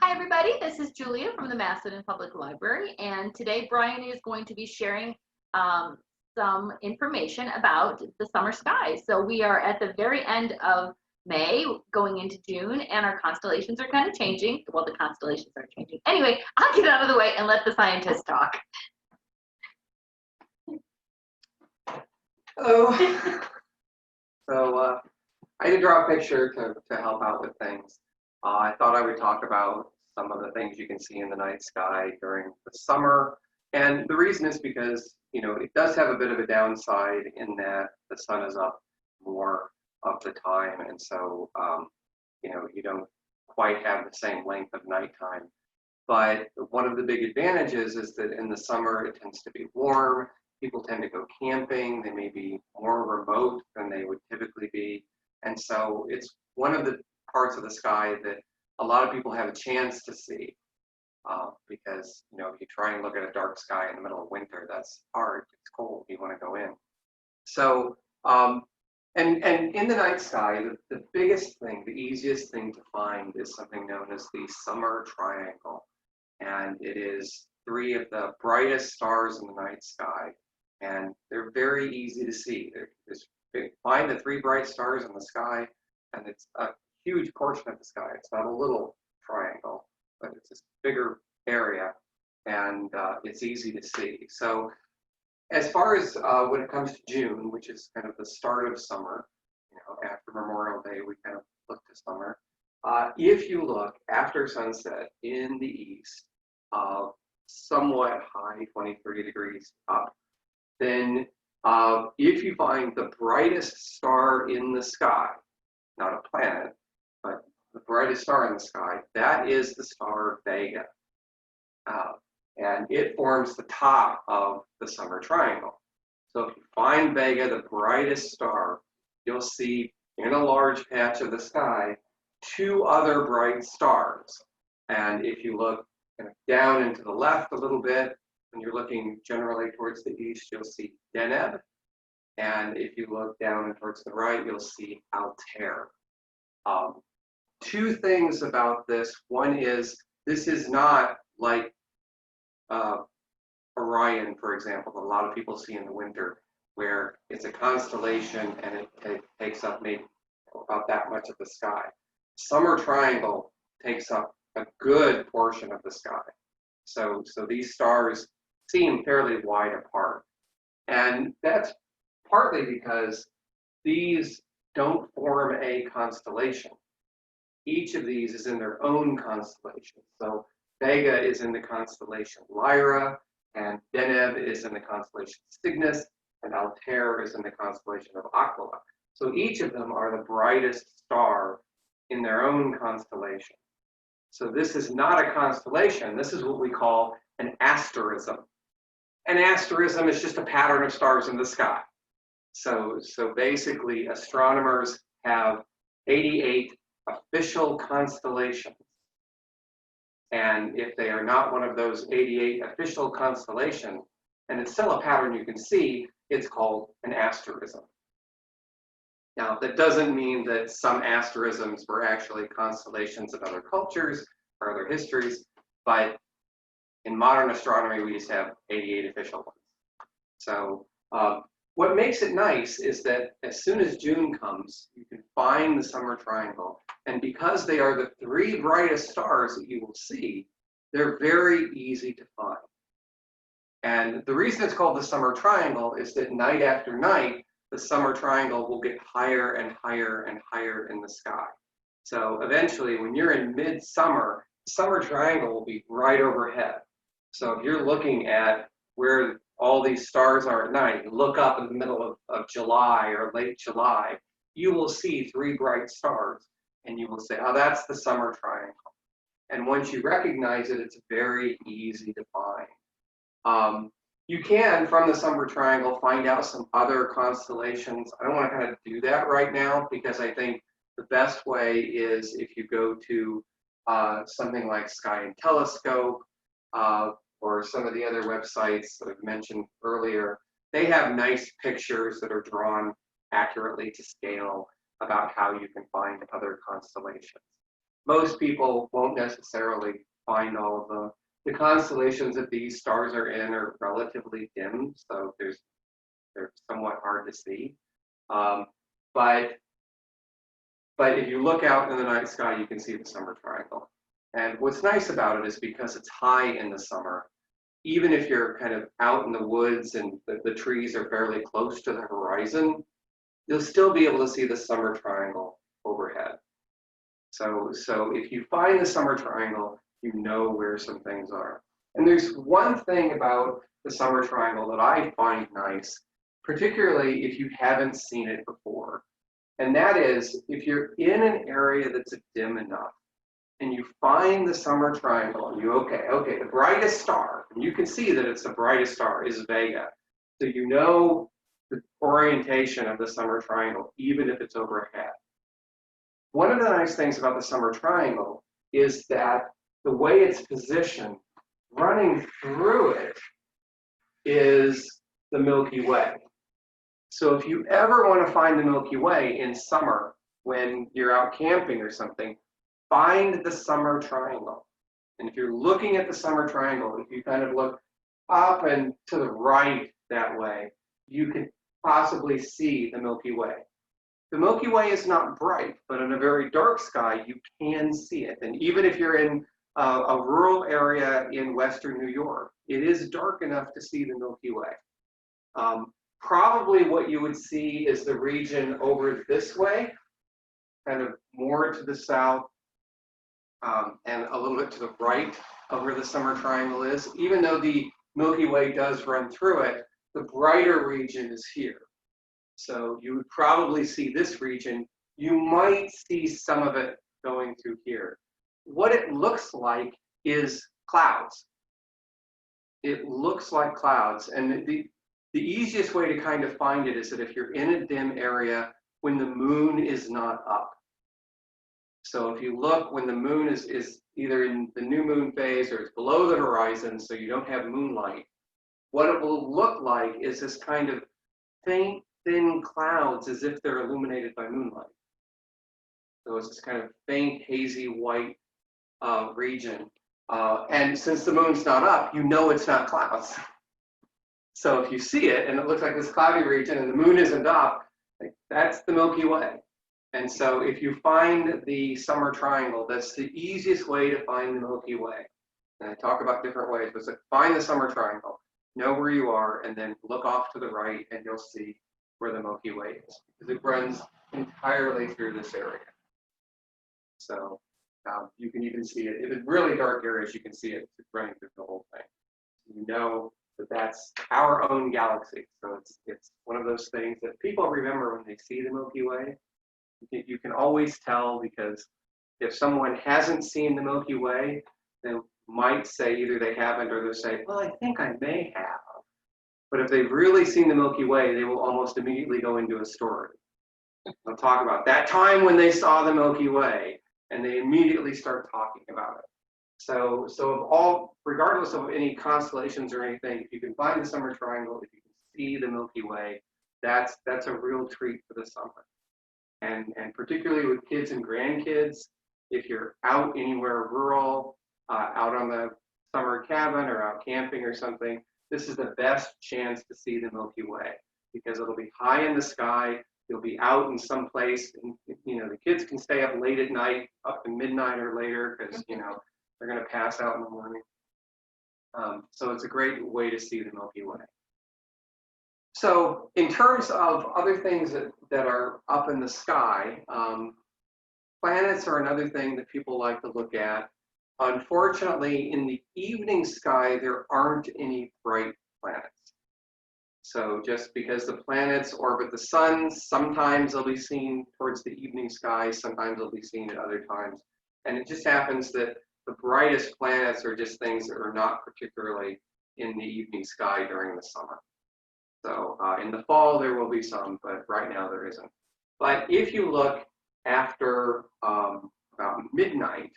Hi everybody, this is Julia from the Macedon Public Library, and today Brian is going to be sharing some information about the summer sky. So we are at the very end of May, going into June, and our constellations are kind of changing. Well, the constellations are changing. Anyway, I'll get out of the way and let the scientists talk. Hello. So I had to draw a picture to help out with things. I thought I would talk about some of the things you can see in the night sky during the summer. And the reason is because, it does have a bit of a downside in that the sun is up more of the time. And so, you don't quite have the same length of nighttime. But one of the big advantages is that in the summer, it tends to be warm. People tend to go camping. They may be more remote than they would typically be. And so it's one of the parts of the sky that a lot of people have a chance to see because, if you try and look at a dark sky in the middle of winter, that's hard. It's cold. You want to go in. So, and in the night sky, the biggest thing, the easiest thing to find is something known as the summer triangle. And it is three of the brightest stars in the night sky. And they're very easy to see. Find the three bright stars in the sky, and it's a huge portion of the sky. It's not a little triangle, but it's this bigger area, and it's easy to see. So as far as when it comes to June, which is kind of the start of summer, after Memorial Day, we kind of look to summer. If you look after sunset in the east, somewhat high, 23 degrees up, then if you find the brightest star in the sky, not a planet, but the brightest star in the sky, that is the star Vega. And it forms the top of the summer triangle. So if you find Vega, the brightest star, you'll see in a large patch of the sky, two other bright stars. And if you look kind of down and to the left a little bit, when you're looking generally towards the east, you'll see Deneb. And if you look down and towards the right, you'll see Altair. Two things about this. One is, this is not like Orion, for example, that a lot of people see in the winter, where it's a constellation and it takes up maybe about that much of the sky. Summer triangle takes up a good portion of the sky. So these stars seem fairly wide apart. And that's partly because these don't form a constellation. Each of these is in their own constellation. So Vega is in the constellation Lyra, and Deneb is in the constellation Cygnus, and Altair is in the constellation of Aquila. So each of them are the brightest star in their own constellation. So this is not a constellation. This is what we call an asterism. An asterism is just a pattern of stars in the sky. So basically, astronomers have 88 official constellations. And if they are not one of those 88 official constellations, and it's still a pattern you can see, it's called an asterism. Now, that doesn't mean that some asterisms were actually constellations of other cultures or other histories, but in modern astronomy, we just have 88 official ones. So what makes it nice is that as soon as June comes, you can find the summer triangle. And because they are the three brightest stars that you will see, they're very easy to find. And the reason it's called the summer triangle is that night after night, the summer triangle will get higher and higher and higher in the sky. So eventually, when you're in midsummer, the summer triangle will be right overhead. So if you're looking at where all these stars are at night, look up in the middle of July or late July, you will see three bright stars, and you will say, oh, that's the summer triangle. And once you recognize it, it's very easy to find. You can, from the summer triangle, find out some other constellations. I don't want to kind of do that right now, because I think the best way is if you go to something like Sky and Telescope, or some of the other websites that I've mentioned earlier. They have nice pictures that are drawn accurately to scale about how you can find other constellations. most people won't necessarily find all of them. The constellations that these stars are in are relatively dim, so they're somewhat hard to see. But if you look out in the night sky, you can see the summer triangle. And what's nice about it is because it's high in the summer, even if you're kind of out in the woods and the trees are fairly close to the horizon, you'll still be able to see the summer triangle overhead. So if you find the summer triangle, you know where some things are. And there's one thing about the summer triangle that I find nice, particularly if you haven't seen it before. And that is, if you're in an area that's dim enough, and you find the summer triangle, and okay, the brightest star, and you can see that it's the brightest star, is Vega. So you know the orientation of the summer triangle, even if it's overhead. One of the nice things about the summer triangle is that the way it's positioned, running through it, is the Milky Way. So if you ever want to find the Milky Way in summer, when you're out camping or something, find the summer triangle. And if you're looking at the summer triangle, if you kind of look up and to the right that way, you can possibly see the Milky Way. The Milky Way is not bright, but in a very dark sky, you can see it. And even if you're in a rural area in Western New York, it is dark enough to see the Milky Way. Probably what you would see is the region over this way, kind of more to the south, and a little bit to the right of where the summer triangle is. Even though the Milky Way does run through it, the brighter region is here. So you would probably see this region. You might see some of it going through here. What it looks like is clouds. It looks like clouds. And the easiest way to kind of find it is that if you're in a dim area when the moon is not up. So if you look when the moon is either in the new moon phase or it's below the horizon, so you don't have moonlight, what it will look like is this kind of faint, thin clouds as if they're illuminated by moonlight. So it's this kind of faint, hazy white region. And since the moon's not up, you know it's not clouds. So if you see it and it looks like this cloudy region and the moon isn't up, that's the Milky Way. And so if you find the summer triangle, that's the easiest way to find the Milky Way. And I talk about different ways, but find the summer triangle, know where you are, and then look off to the right and you'll see where the Milky Way is. Because it runs entirely through this area. So you can even see it. If it's really dark areas, you can see it running through the whole thing. You know that that's our own galaxy. So it's one of those things that people remember when they see the Milky Way. You can always tell, because if someone hasn't seen the Milky Way, they might say either they haven't or they'll say, well, I think I may have. But if they've really seen the Milky Way, they will almost immediately go into a story. They'll talk about that time when they saw the Milky Way, and they immediately start talking about it. So of all, regardless of any constellations or anything, if you can find the summer triangle, if you can see the Milky Way, that's a real treat for the summer. And particularly with kids and grandkids, if you're out anywhere rural, out on the summer cabin or out camping or something, this is the best chance to see the Milky Way, because it'll be high in the sky. You'll be out in some place, and the kids can stay up late at night, up to midnight or later, because they're going to pass out in the morning. So it's a great way to see the Milky Way. So in terms of other things that are up in the sky, planets are another thing that people like to look at. Unfortunately, in the evening sky, there aren't any bright planets. So just because the planets orbit the sun, sometimes they'll be seen towards the evening sky, sometimes they'll be seen at other times. And it just happens that the brightest planets are just things that are not particularly in the evening sky during the summer. So in the fall, there will be some, but right now there isn't. But if you look after about midnight,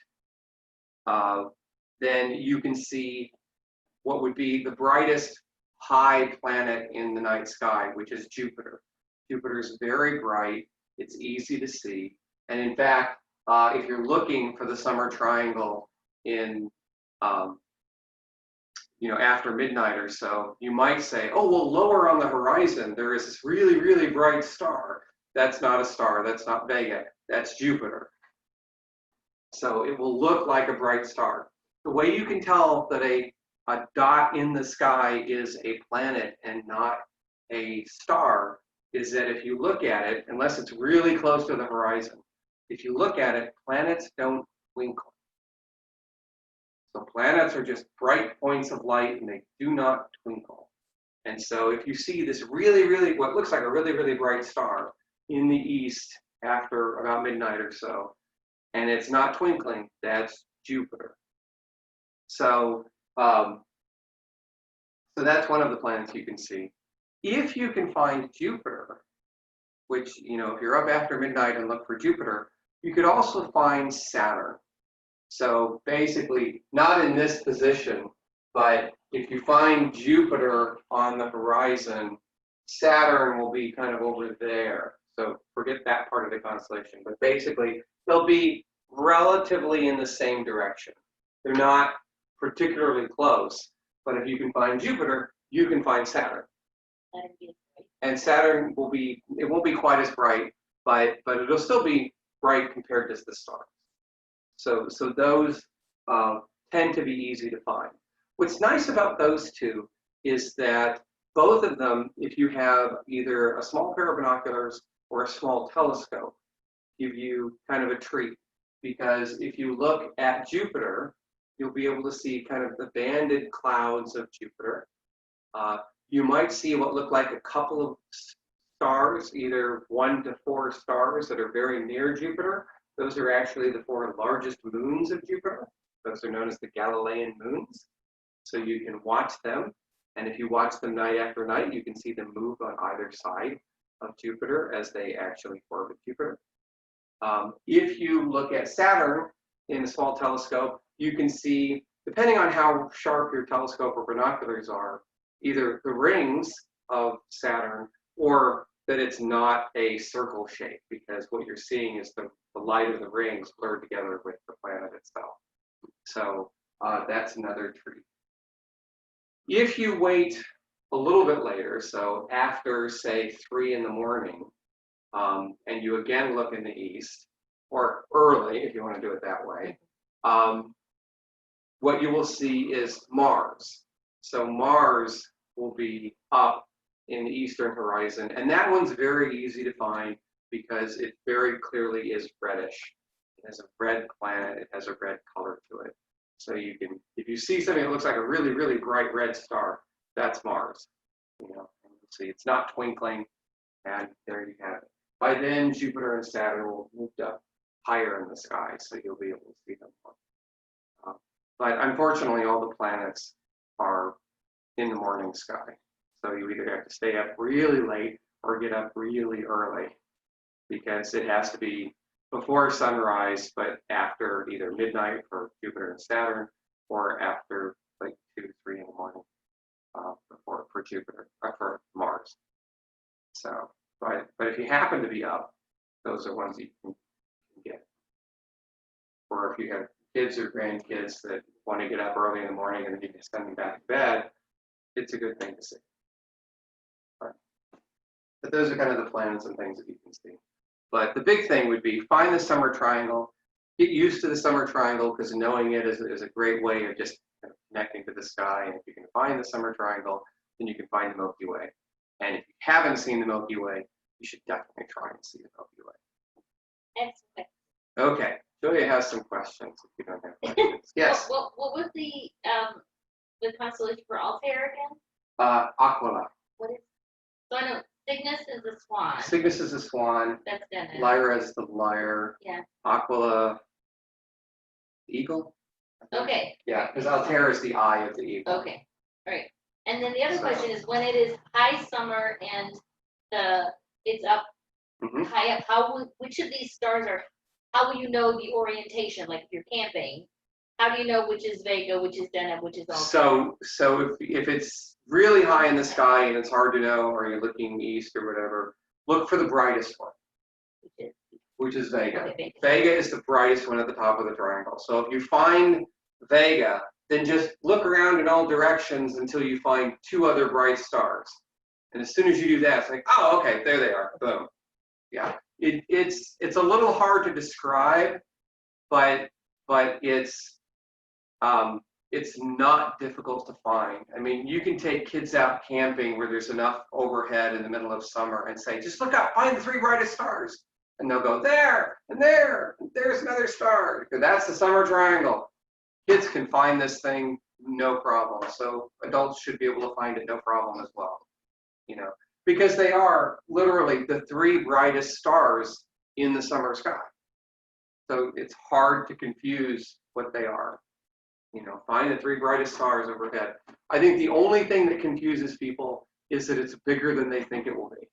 then you can see what would be the brightest high planet in the night sky, which is Jupiter. Jupiter is very bright. It's easy to see. And in fact, if you're looking for the summer triangle in, after midnight or so, you might say, oh, well, lower on the horizon, there is this really, really bright star. That's not a star. That's not Vega. That's Jupiter. So it will look like a bright star. The way you can tell that a dot in the sky is a planet and not a star is that if you look at it, unless it's really close to the horizon, if you look at it, planets don't twinkle. So planets are just bright points of light and they do not twinkle. And so if you see this really, really, what looks like a really, really bright star in the east after about midnight or so, and it's not twinkling, that's Jupiter. So, so that's one of the planets you can see. If you can find Jupiter, which, if you're up after midnight and look for Jupiter, you could also find Saturn. So basically, not in this position, but if you find Jupiter on the horizon, Saturn will be kind of over there. So forget that part of the constellation. But basically, they'll be relatively in the same direction. They're not particularly close, but if you can find Jupiter, you can find Saturn. And Saturn will be, it won't be quite as bright, but it'll still be bright compared to the stars. So those tend to be easy to find. What's nice about those two is that both of them, if you have either a small pair of binoculars or a small telescope, give you kind of a treat. Because if you look at Jupiter, you'll be able to see kind of the banded clouds of Jupiter. You might see what look like a couple of stars, either 1 to 4 stars that are very near Jupiter. Those are actually the 4 largest moons of Jupiter. Those are known as the Galilean moons. So you can watch them. And if you watch them night after night, you can see them move on either side of Jupiter as they actually orbit Jupiter. If you look at Saturn in a small telescope, you can see, depending on how sharp your telescope or binoculars are, either the rings of Saturn or that it's not a circle shape, because what you're seeing is the light of the rings blurred together with the planet itself. So that's another treat. If you wait a little bit later, so after, say, 3 in the morning, and you again look in the east, or early, if you want to do it that way, what you will see is Mars. So Mars will be up in the eastern horizon, and that one's very easy to find because it very clearly is reddish. It has a red planet, it has a red color to it. So you can, if you see something that looks like a really, really bright red star, that's Mars. And you'll see it's not twinkling, and there you have it. By then, Jupiter and Saturn will move up higher in the sky, so you'll be able to see them. But unfortunately, all the planets are in the morning sky. So you either have to stay up really late or get up really early, because it has to be before sunrise, but after either midnight for Jupiter and Saturn, or after like 2 to 3 in the morning for Jupiter, or for Mars. So, but if you happen to be up, those are ones that you can get. Or if you have kids or grandkids that want to get up early in the morning and then you can send them back to bed, it's a good thing to see. Right. But those are kind of the planets and things that you can see. But the big thing would be find the summer triangle, get used to the summer triangle, because knowing it is a great way of just kind of connecting to the sky. And if you can find the summer triangle, then you can find the Milky Way. And if you haven't seen the Milky Way, you should definitely try and see the Milky Way. Excellent. Okay, Julia has some questions if you don't have questions. Yes? What was the constellation for Altair again? Aquila. What is? So I know Cygnus is the swan. Cygnus is the swan. That's Dennis. Lyra is the lyre. Yeah. Aquila, the eagle. Okay. Yeah, because Altair is the eye of the eagle. Okay. All right. And then the other question is, when it is high summer and it's up high up, which of these stars are? How will you know the orientation? Like if you're camping, how do you know which is Vega, which is Deneb, which is Altair? So if it's really high in the sky and it's hard to know, or you're looking east or whatever, look for the brightest one. which is Vega. Okay, Vega is the brightest one at the top of the triangle. So if you find Vega, then just look around in all directions until you find 2 other bright stars. And as soon as you do that, it's like, oh, okay, there they are. Boom. Yeah. It's a little hard to describe, but it's not difficult to find. I mean, you can take kids out camping where there's enough overhead in the middle of summer and say, just look up, find the 3 brightest stars. And they'll go there, and there, and there's another star. That's the summer triangle. Kids can find this thing no problem. So adults should be able to find it no problem as well. You know, because they are literally the 3 brightest stars in the summer sky. So it's hard to confuse what they are. You know, find the 3 brightest stars overhead. I think the only thing that confuses people is that it's bigger than they think it will be.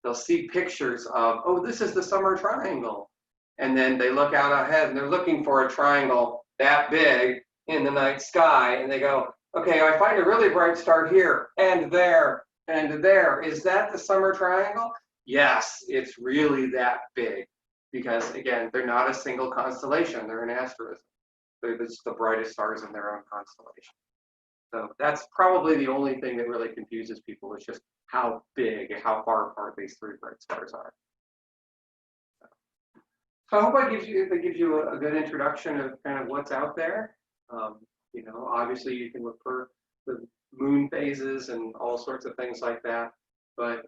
They'll see pictures of, oh, this is the summer triangle. And then they look out ahead and they're looking for a triangle that big in the night sky. And they go, okay, I find a really bright star here and there and there. Is that the summer triangle? Yes, it's really that big. Because again, they're not a single constellation, they're an asterism. They're just the brightest stars in their own constellation. So that's probably the only thing that really confuses people, is just how big, how far apart these 3 bright stars are. So I hope that gives you a good introduction of kind of what's out there. You know, obviously you can look for the moon phases and all sorts of things like that, but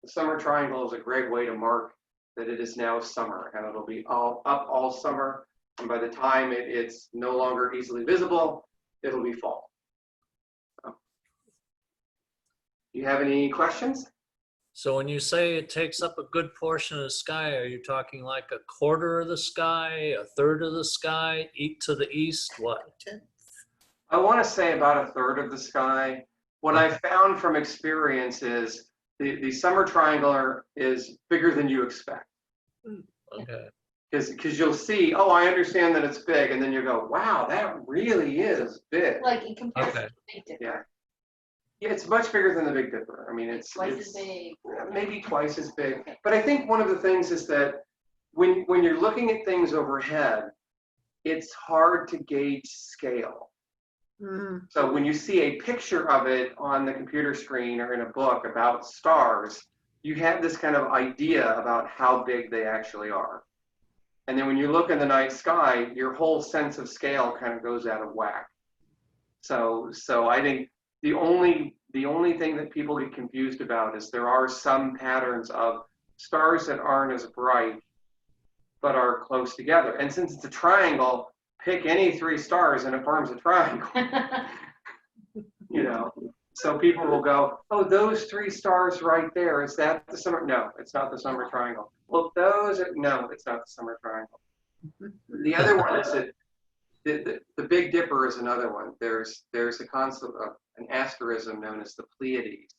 the summer triangle is a great way to mark that it is now summer, and it'll be up all summer. And by the time it's no longer easily visible, it'll be fall. So, do you have any questions? So when you say it takes up a good portion of the sky, are you talking like a quarter of the sky, a third of the sky, to the east, what? I want to say about a third of the sky. What I found from experience is the summer triangle is bigger than you expect. Okay. Because you'll see, oh, I understand that it's big, and then you go, wow, that really is big. Like in comparison Okay. to Big Dipper. Yeah. Yeah, it's much bigger than the Big Dipper. I mean, it's Twice as big. maybe twice as big. But I think one of the things is that when you're looking at things overhead, it's hard to gauge scale. So when you see a picture of it on the computer screen or in a book about stars, you have this kind of idea about how big they actually are. And then when you look in the night sky, your whole sense of scale kind of goes out of whack. So I think the only thing that people get confused about is there are some patterns of stars that aren't as bright but are close together. And since it's a triangle, pick any 3 stars and it forms a triangle. You know, so people will go, oh, those 3 stars right there, is that the summer? No, it's not the summer triangle. Well, no, it's not the summer triangle. The other one is that the Big Dipper is another one. There's a concept of an asterism known as the Pleiades.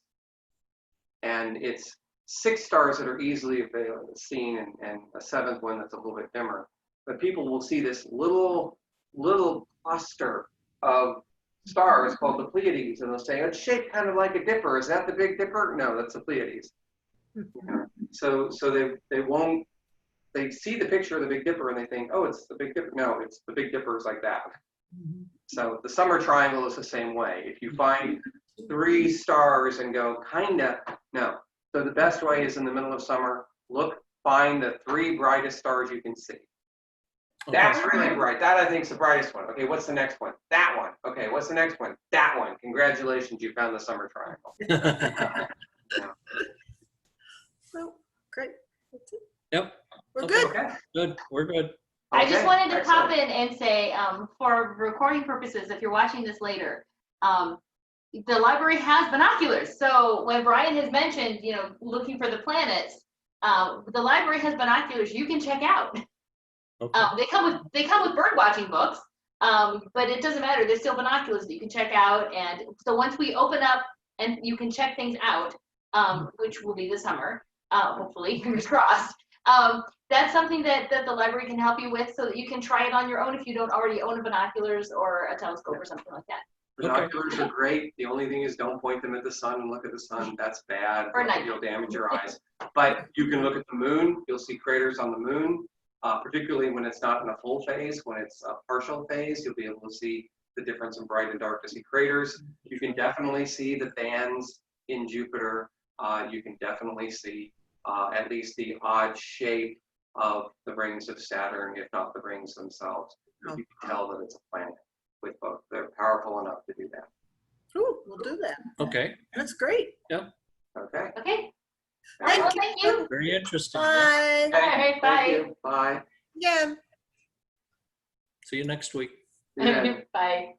And it's 6 stars that are easily seen and a 7th one that's a little bit dimmer. But people will see this little cluster of stars called the Pleiades, and they'll say, it's shaped kind of like a dipper. Is that the Big Dipper? No, that's the Pleiades. So they see the picture of the Big Dipper and they think, oh, it's the Big Dipper. No, it's the Big Dipper is like that. So the summer triangle is the same way. If you find 3 stars and go, kinda, no. So the best way is in the middle of summer, find the 3 brightest stars you can see. That's really bright. That I think is the brightest one. Okay, what's the next one? That one. Okay, what's the next one? That one. Congratulations, you found the summer triangle. Well, great. That's it. Yep. We're Okay. good. Okay. Good. We're good. I just Okay, wanted to pop excellent. in and say, for recording purposes, if you're watching this later, the library has binoculars. So when Brian has mentioned, you know, looking for the planets, the library has binoculars you can check out. Okay. They come with bird watching books, but it doesn't matter. There's still binoculars that you can check out. And so once we open up and you can check things out, which will be this summer, hopefully, fingers crossed. That's something that the library can help you with, so that you can try it on your own if you don't already own a binoculars or a telescope or something like that. Binoculars are great. The only thing is don't point them at the sun and look at the sun. That's bad. Or night. You'll damage your eyes. But you can look at the moon. You'll see craters on the moon, particularly when it's not in a full phase. When it's a partial phase, you'll be able to see the difference in bright and dark to see craters. You can definitely see the bands in Jupiter. You can definitely see at least the odd shape of the rings of Saturn, if not the rings themselves. You can tell that it's a planet with both. They're powerful enough to do that. Ooh, we'll do that. Okay, That's great. Okay. Okay. All right, well, Thank thank you. very interesting. Bye. All right, bye. Thank you. Bye. Again. See you next week. Yeah. Bye.